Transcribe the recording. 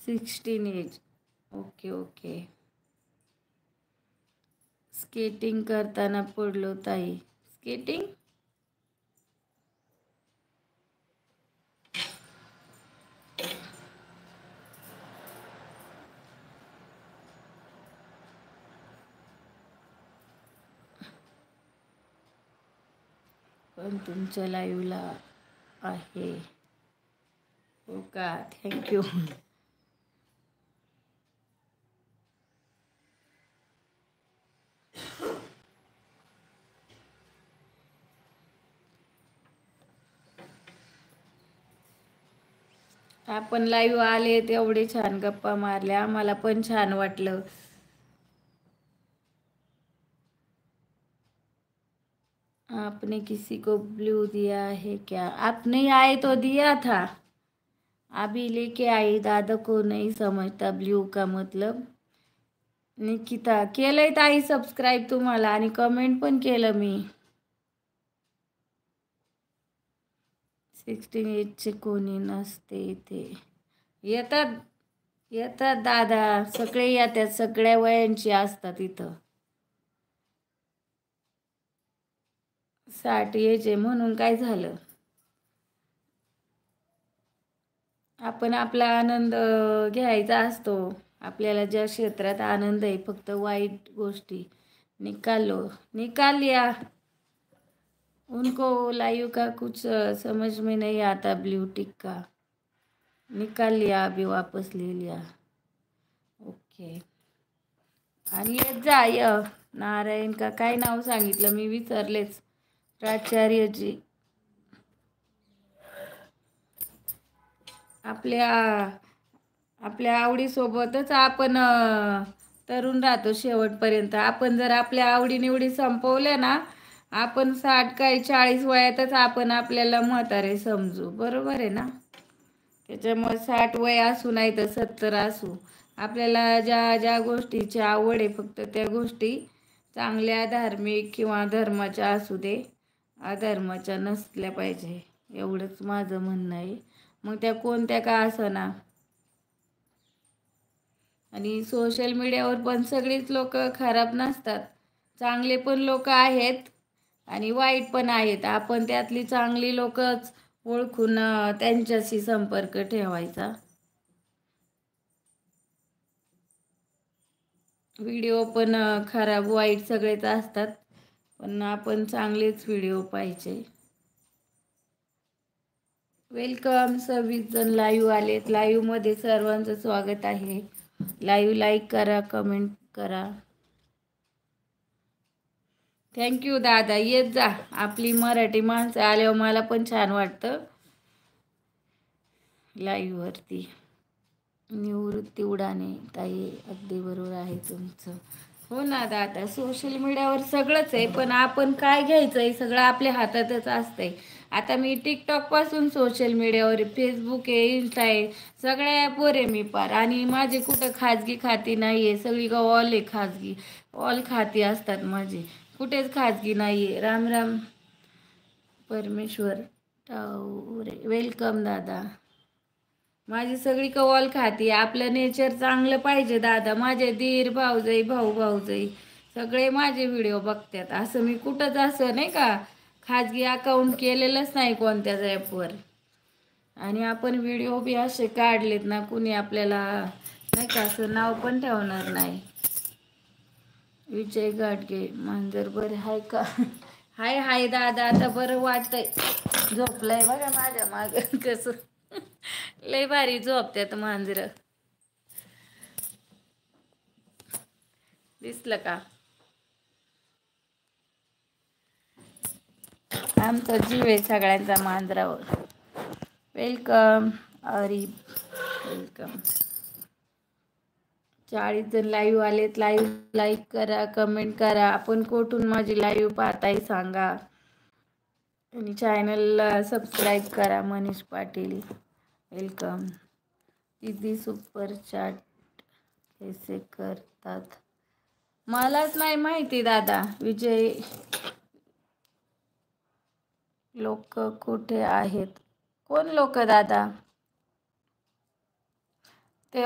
16 age. Okay okay. Skating करताना पडलो ताई. स्केटिंग पण तुमच्या लाईव्हला आहे. हो का, थँक्यू. आपण लाईव्ह आले तेवढे छान गप्पा मारल्या, मला पण छान वाटलं. आपने किसी को ब्लू दिया है क्या? आप नहीं आए तो दिया था, अभी लेके आई. दादा को नहीं समजता ब्ल्यू का मतलब. निकिता केलंय ताई सबस्क्राईब तुम्हाला, आणि कमेंट पण केलं मी. 16 एजचे कोणी नसते इथे. येतात येतात दादा, सगळे येतात, सगळ्या वयांची असतात इथं. 60 एज आहे म्हणून काय झालं. आपण आपला आनंद घ्यायचा असतो. आपल्याला ज्या क्षेत्रात आनंद आहे, फक्त वाईट गोष्टी निकाल लिया. उनको लाइव का कुछ समझ में नहीं आता, ब्लू टिक का निकाल लिया, अभी वापस ले लिया. ओके. आणि येत जा. नारायण का काय नाव सांगितलं मी विसरलेच. प्राचार्यजी. आपल्या आवडीसोबतच आपण तरुण राहतो शेवटपर्यंत. आपण जर आपल्या आवडीनिवडी संपवल्या ना, आपण 60 काय 40 वयातच आपण आपल्याला म्हातारे समजू. बरोबर आहे ना. त्याच्यामुळे 60 वय असू नाही तर 70 असू, आपल्याला ज्या ज्या गोष्टीची आवड आहे, फक्त त्या गोष्टी चांगल्या धार्मिक किंवा धर्माच्या असू दे, अधर्माच्या नसल्या पाहिजे. एवढंच माझं म्हणणं आहे. मग त्या कोणत्या का असना. आणि सोशल मीडियावर पण सगळीच लोक खराब नसतात, चांगले पण लोक आहेत आणि वाईट पण आहेत. आपण त्यातली चांगली लोकच ओळखून त्यांच्याशी संपर्क ठेवायचा. व्हिडिओ पण खराब वाईट सगळेच असतात, पण आपण चांगलेच व्हिडिओ पाहिजे. वेलकम. 26 जण लाईव्ह आलेत. लाईव्हमध्ये सर्वांचं स्वागत आहे. लाईव्ह लाईक करा, कमेंट करा. थँक्यू दादा. येत जा. आपली मराठी माणसं आल्यावर मला पण छान वाटतं लाईव्हवरती. निवृत्ती उडाणे ताई, अगदी बरोबर आहे तुमचं. हो ना दादा, सोशल मीडियावर सगळंच आहे, पण आपण काय घ्यायचं आहे सगळं आपल्या हातातच असतंय. आता मी टिकटॉकपासून सोशल मीडियावर, फेसबुक आहे, इन्स्टा आहे, सगळ्या ॲपवर आहे मी पार. आणि माझे कुठं खाजगी खाती नाही आहे, सगळी का ऑल आहे खाजगी. ऑल खाती असतात माझी, कुठेच खाजगी नाही आहे. राम राम परमेश्वर टावरे. वेलकम दादा. माझी सगळी कवॉल खाती. आपलं नेचर चांगलं पाहिजे दादा. माझे दीर भाऊजाई भाऊजाई सगळे माझे व्हिडिओ बघतात. असं मी कुठंच असं नाही का खाजगी अकाउंट केलेलंच नाही कोणत्याच ॲपवर. आणि आपण व्हिडिओ बी असे काढलेत ना, कुणी आपल्याला नाही का असं नाव पण ठेवणार नाही. विजय गाडगे. मांजर बरं आहे का? हाय हाय दादा, आता बरं वाटतंय. झोपलंय बघा माझ्या माग कसं. लय भारी झोपत्यात मांजर. दिसलं का? आमचा जीव आहे सगळ्यांचा मांजरावर. वेलकम अरिब. वेलकम. 40 जण लाईव्ह आलेत. लाईव्ह लाईक करा, कमेंट करा. आपण कुठून माझी लाईव्ह पाहताय सांगा. आणि चॅनलला सबस्क्राईब करा. मनीष पाटील वेलकम. दीदी सुपर चॅट कसे करतात मलाच नाही माहिती दादा. विजय. लोक कुठे आहेत? कोण लोक दादा? ते